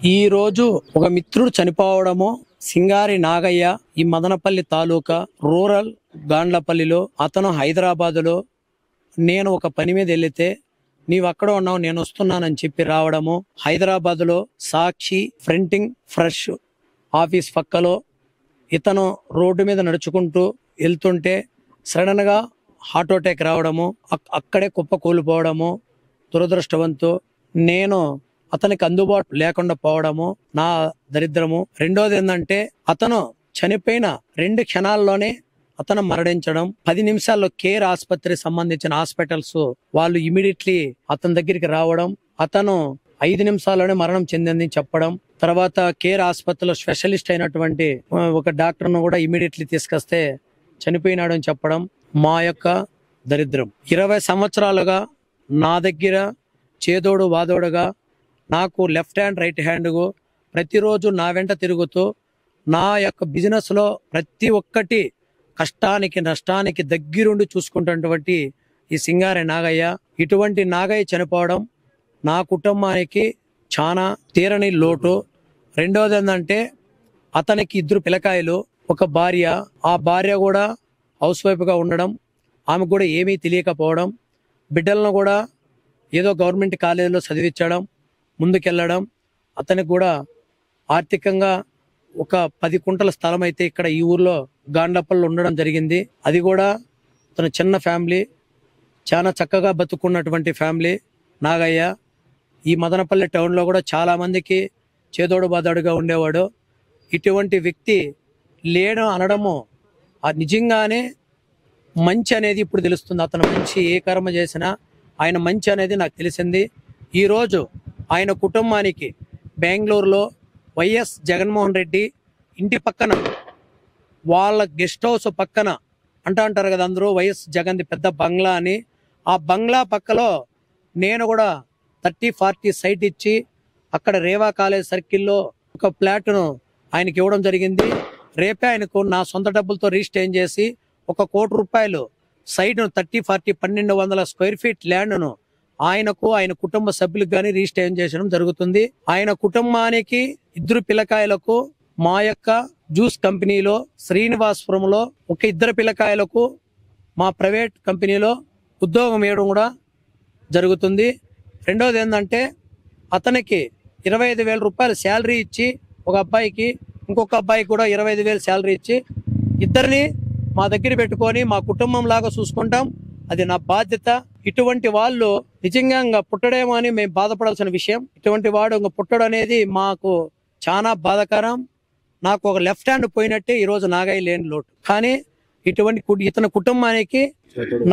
ఈ రోజు ఒక మిత్రుడు చనిపోవడము సింగారి నాగయ్య ఈ మదనపల్లి తాలూకా రూరల్ గాండ్లపల్లిలో అతను హైదరాబాదులో నేను ఒక పని మీద వెళితే నీవు అక్కడ ఉన్నావు నేను వస్తున్నానని చెప్పి రావడము హైదరాబాదులో సాక్షి ప్రింటింగ్ ఫ్రెష్ ఆఫీస్ పక్కలో ఇతను రోడ్డు మీద నడుచుకుంటూ వెళ్తుంటే సడన్ గా హార్ట్ అటాక్ రావడము అక్కడే కుప్ప కూలిపోవడము దురదృష్టవంతు నేను అతనికి అందుబాటు లేకుండా పోవడము నా దరిద్రము. రెండోది ఏంటంటే అతను చనిపోయిన 2 క్షణాల్లోనే అతను మరణించడం. 10 నిమిషాల్లో కేర్ ఆసుపత్రి సంబంధించిన హాస్పిటల్స్ వాళ్ళు ఇమీడియట్లీ అతని దగ్గరికి రావడం, అతను 5 నిమిషాల్లోనే మరణం చెందింది చెప్పడం, తర్వాత కేర్ ఆసుపత్రిలో స్పెషలిస్ట్ అయినటువంటి ఒక డాక్టర్ ను కూడా ఇమీడియట్లీ తీసుకొస్తే చనిపోయినాడు అని చెప్పడం మా యొక్క దరిద్రం. 20 సంవత్సరాలుగా నా దగ్గర చేదోడు వాదోడుగా నాకు లెఫ్ట్ హ్యాండ్ రైట్ హ్యాండ్ ప్రతిరోజు నా వెంట తిరుగుతూ నా యొక్క బిజినెస్ లో ప్రతి ఒక్కటి కష్టానికి నష్టానికి దగ్గరుండి చూసుకుంటున్నటువంటి ఈ సింగారి నాగయ్య, ఇటువంటి నాగయ్య చనిపోవడం నా కుటుంబానికి చాలా తీరని లోటు. రెండోది ఏంటంటే అతనికి 2 పిల్లకాయలు, ఒక భార్య. ఆ భార్య కూడా హౌస్ వైఫ్ గా ఉండడం, ఆమెకు కూడా ఏమీ తెలియకపోవడం, బిడ్డలను కూడా ఏదో గవర్నమెంట్ కాలేజీలో చదివించడం, ముందుకెళ్ళడం. అతనికి కూడా ఆర్థికంగా ఒక 10 కుంటల స్థలం అయితే ఇక్కడ ఈ ఊర్లో గాండ్లపల్లిలో ఉండడం జరిగింది. అది కూడా తన చిన్న ఫ్యామిలీ, చాలా చక్కగా బతుకున్నటువంటి ఫ్యామిలీ నాగయ్య. ఈ మదనపల్లి టౌన్లో కూడా చాలా మందికి చేదోడు బాదోడుగా ఉండేవాడు. ఇటువంటి వ్యక్తి లేడు అనడము నిజంగానే మంచి అనేది ఇప్పుడు తెలుస్తుంది. అతను మంచి ఏ కర్మ చేసినా ఆయన మంచి అనేది నాకు తెలిసింది. ఈరోజు ఆయన కుటుంబానికి బెంగళూరులో వైఎస్ జగన్మోహన్ రెడ్డి ఇంటి పక్కన వాళ్ళ గెస్ట్ హౌస్ పక్కన అంటారు కదా అందరూ వైఎస్ జగన్ది పెద్ద బంగ్లా అని, ఆ బంగ్లా పక్కలో నేను కూడా 30-40 సైట్ ఇచ్చి అక్కడ రేవా కాలేజ్ సర్కిల్లో ఒక ఫ్లాట్ను ఆయనకి ఇవ్వడం జరిగింది. రేపే ఆయనకు నా సొంత డబ్బులతో రిజిస్టర్ చేసి 1 కోటి రూపాయలు సైట్ను 30-40 1200 స్క్వేర్ ఫీట్ ల్యాండ్ను ఆయనకు ఆయన కుటుంబ సభ్యులకు కానీ రిజిస్టర్ చేయడం జరుగుతుంది. ఆయన కుటుంబానికి 2 పిల్లకాయలకు మా యొక్క జ్యూస్ కంపెనీలో శ్రీనివాసపురంలో ఒక 2 పిల్లకాయలకు మా ప్రైవేట్ కంపెనీలో ఉద్యోగం ఇవ్వడం కూడా జరుగుతుంది. రెండోది ఏంటంటే అతనికి 25,000 రూపాయలు శాలరీ ఇచ్చి ఒక అబ్బాయికి, ఇంకొక అబ్బాయికి కూడా 25,000 శాలరీ ఇచ్చి ఇద్దరిని మా దగ్గర పెట్టుకొని మా కుటుంబం లాగా చూసుకుంటాం. అది నా బాధ్యత. ఇటువంటి వాళ్ళు నిజంగా పుట్టడేమో అని మేము బాధపడాల్సిన విషయం. ఇటువంటి వాడు పుట్టడం అనేది మాకు చాలా బాధాకరం. నాకు ఒక లెఫ్ట్ హ్యాండ్ పోయినట్టే ఈ రోజు నాగయ్య లేని లోటు. కానీ ఇతని కుటుంబానికి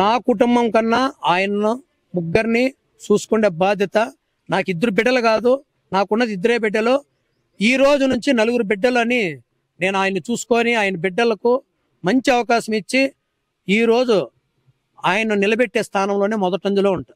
నా కుటుంబం కన్నా ఆయన 3 చూసుకునే బాధ్యత. నాకు 2 బిడ్డలు కాదు, నాకున్నది 2 బిడ్డలు. ఈ రోజు నుంచి 4 బిడ్డలు అని నేను ఆయన్ని చూసుకొని ఆయన బిడ్డలకు మంచి అవకాశం ఇచ్చి ఈ రోజు ఆయన నిలబెట్టే స్థానంలోనే మొదటంజలో ఉంటా.